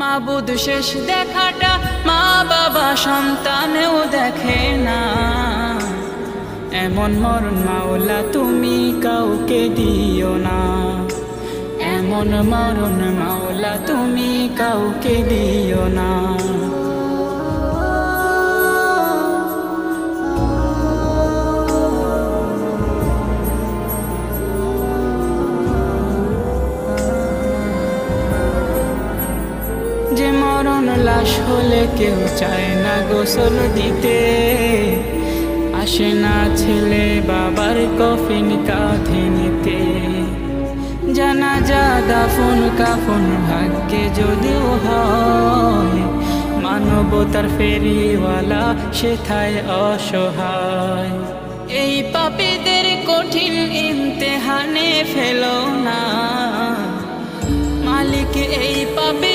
মাবুদ শেষ দেখাটা মা বাবা সন্তানেও দেখে না। এমন মরণ মাওলা তুমি কাউকে দিও না, এমন মরণ মাওলা তুমি কাউকে দিও না। যে মরণ লাশ হলে কেউ চায় না গোসল দিতে, আসে না ছেলে বাবার কফিন কাঁধে নিতে। জানাজা দাফন কাফন ভাগ্যে যদিও হয়, মানবতার ফেরিওয়ালা সেথায় অসহায়। এই পাপীদের কঠিন ইমতেহানে ফেলো না, মালিক এই পাপী